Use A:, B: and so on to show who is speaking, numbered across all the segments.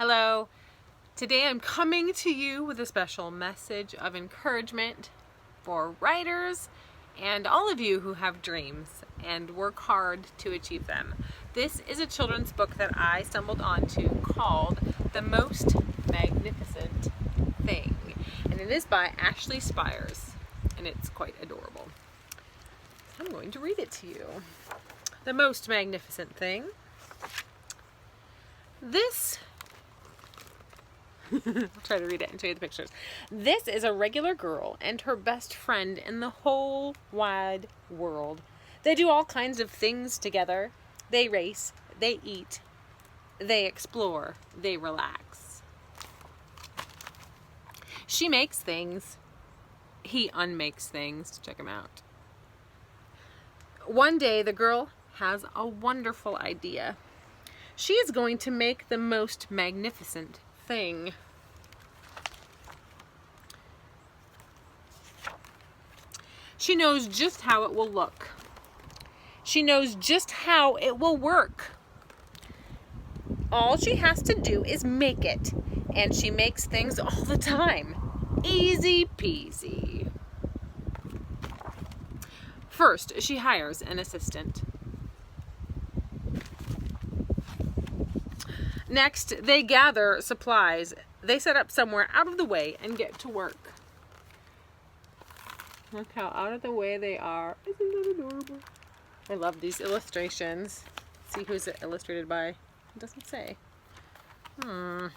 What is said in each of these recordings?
A: Hello. Today I'm coming to you with a special message of encouragement for writers and all of you who have dreams and work hard to achieve them. This is a children's book that I stumbled onto called The Most Magnificent Thing, and it is by Ashley Spires, and it's quite adorable. I'm going to read it to you. The Most Magnificent Thing. I'll try to read it and show you the pictures. This is a regular girl and her best friend in the whole wide world. They do all kinds of things together. They race, they eat, they explore, they relax. She makes things. He unmakes things. Check him out. One day the girl has a wonderful idea. She is going to make the most magnificent thing. She knows just how it will look. She knows just how it will work. All she has to do is make it, and she makes things all the time. Easy peasy. First, she hires an assistant. Next, they gather supplies. They set up somewhere out of the way and get to work. Look how out of the way they are. Isn't that adorable? I love these illustrations. Let's see who's it illustrated by. It doesn't say. Oh,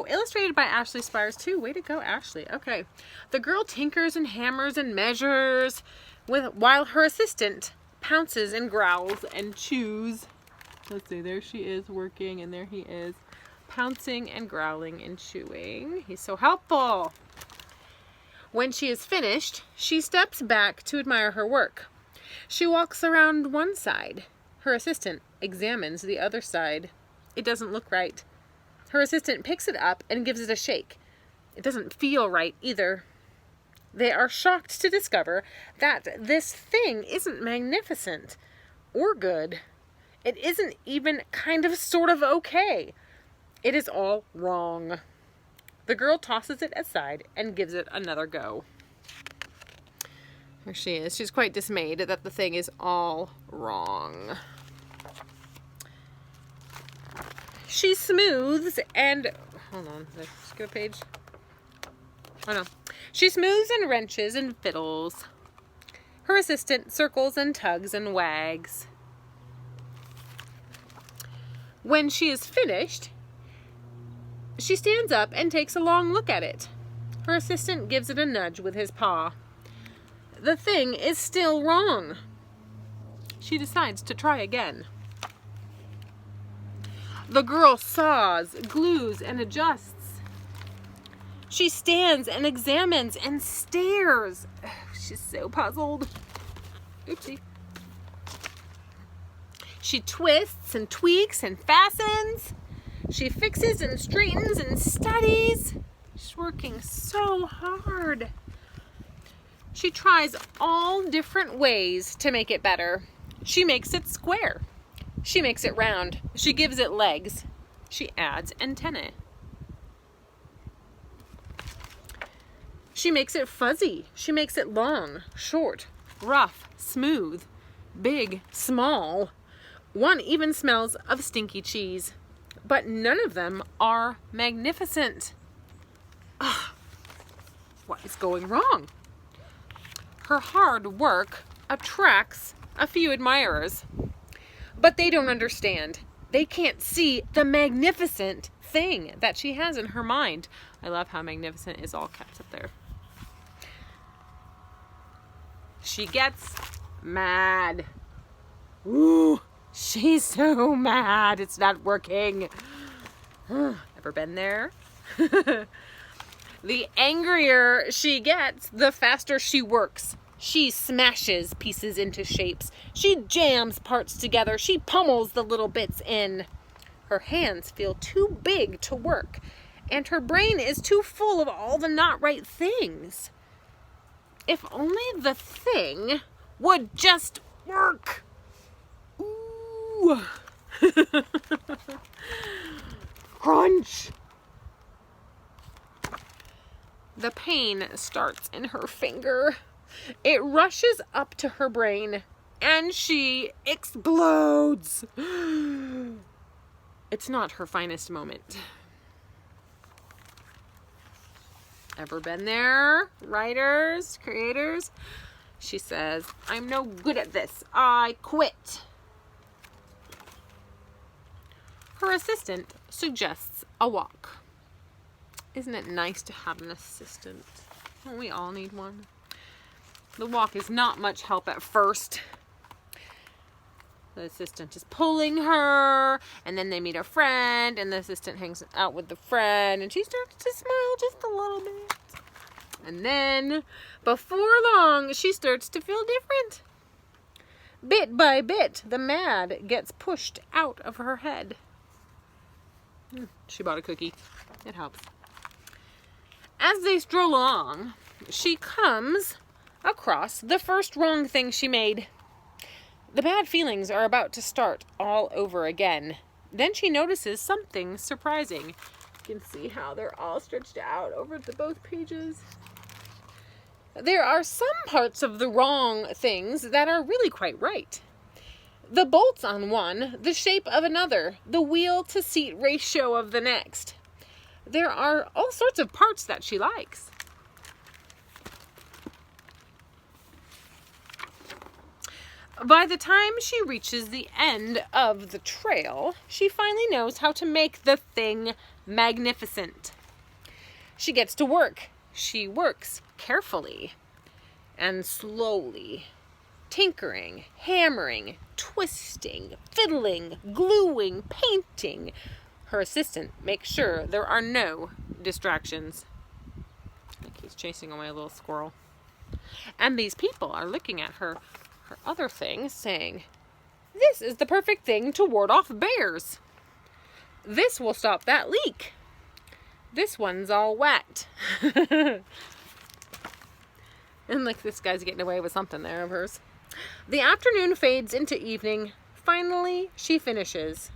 A: illustrated by Ashley Spires too. Way to go, Ashley. Okay. The girl tinkers and hammers and measures while her assistant pounces and growls and chews. Let's see, there she is working, and there he is pouncing and growling and chewing. He's so helpful. When she is finished, she steps back to admire her work. She walks around one side. Her assistant examines the other side. It doesn't look right. Her assistant picks it up and gives it a shake. It doesn't feel right either. They are shocked to discover that this thing isn't magnificent or good. It isn't even kind of sort of okay. It is all wrong. The girl tosses it aside and gives it another go. Here she is. She's quite dismayed that the thing is all wrong. She smooths and... Hold on. Did I skip a page? Oh, no. She smooths and wrenches and fiddles. Her assistant circles and tugs and wags. When she is finished, she stands up and takes a long look at it. Her assistant gives it a nudge with his paw. The thing is still wrong. She decides to try again. The girl saws, glues, and adjusts. She stands and examines and stares. She's so puzzled. Oopsie. She twists and tweaks and fastens. She fixes and straightens and studies. She's working so hard. She tries all different ways to make it better. She makes it square. She makes it round. She gives it legs. She adds antennae. She makes it fuzzy. She makes it long, short, rough, smooth, big, small. One even smells of stinky cheese. But none of them are magnificent. Ugh, what is going wrong? Her hard work attracts a few admirers. But they don't understand. They can't see the magnificent thing that she has in her mind. I love how magnificent is all caps up there. She gets mad. Ooh. She's so mad. It's not working. Ever been there? The angrier she gets, the faster she works. She smashes pieces into shapes. She jams parts together. She pummels the little bits in. Her hands feel too big to work, and her brain is too full of all the not right things. If only the thing would just work. Ooh. Crunch! The pain starts in her finger. It rushes up to her brain, and she explodes. It's not her finest moment. Ever been there? Writers, creators? She says, I'm no good at this. I quit. Her assistant suggests a walk. Isn't it nice to have an assistant? Don't we all need one? The walk is not much help at first. The assistant is pulling her, and then they meet a friend, and the assistant hangs out with the friend, and she starts to smile just a little bit. And then, before long, she starts to feel different. Bit by bit, the mad gets pushed out of her head. She bought a cookie. It helps. As they stroll along, she comes across the first wrong thing she made. The bad feelings are about to start all over again. Then she notices something surprising. You can see how they're all stretched out over both pages. There are some parts of the wrong things that are really quite right. The bolts on one, the shape of another, the wheel to seat ratio of the next. There are all sorts of parts that she likes. By the time she reaches the end of the trail, she finally knows how to make the thing magnificent. She gets to work. She works carefully and slowly, tinkering, hammering, twisting, fiddling, gluing, painting. Her assistant makes sure there are no distractions. Like he's chasing away a little squirrel. And these people are looking at her other thing, saying, this is the perfect thing to ward off bears. This will stop that leak. This one's all wet. And like this guy's getting away with something there of hers. The afternoon fades into evening. Finally, she finishes.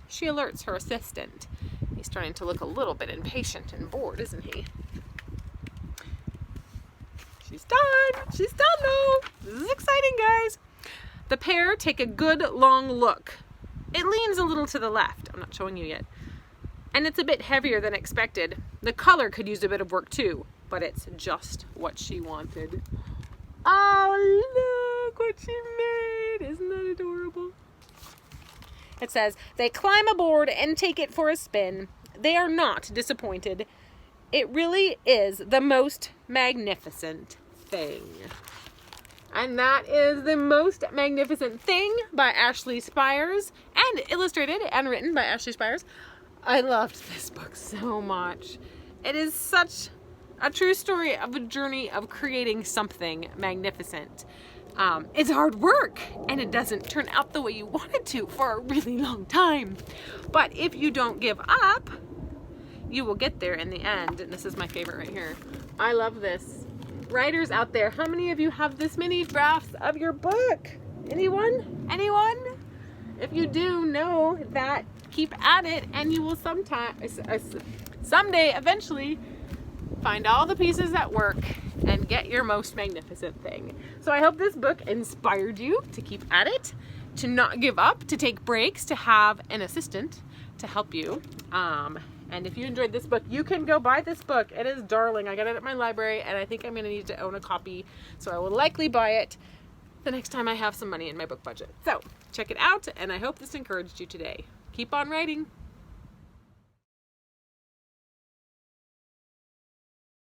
A: She alerts her assistant. He's starting to look a little bit impatient and bored, isn't he? She's done. She's done though. This is exciting, guys. The pair take a good long look. It leans a little to the left. I'm not showing you yet. And it's a bit heavier than expected. The color could use a bit of work too, but it's just what she wanted. Oh, look what she made. Isn't that adorable? It says, they climb aboard and take it for a spin. They are not disappointed. It really is the most magnificent thing. And that is The Most Magnificent Thing by Ashley Spires, and illustrated and written by Ashley Spires. I loved this book so much. It is such a true story of a journey of creating something magnificent. It's hard work, and it doesn't turn out the way you want it to for a really long time. But if you don't give up, you will get there in the end. And this is my favorite right here. I love this. Writers out there, how many of you have this many drafts of your book? Anyone? Anyone? If you do, know that keep at it, and you will someday, eventually, find all the pieces that work and get your most magnificent thing. So I hope this book inspired you to keep at it, to not give up, to take breaks, to have an assistant to help you. And if you enjoyed this book, you can go buy this book. It is darling. I got it at my library, and I think I'm going to need to own a copy. So I will likely buy it the next time I have some money in my book budget. So check it out, and I hope this encouraged you today. Keep on writing.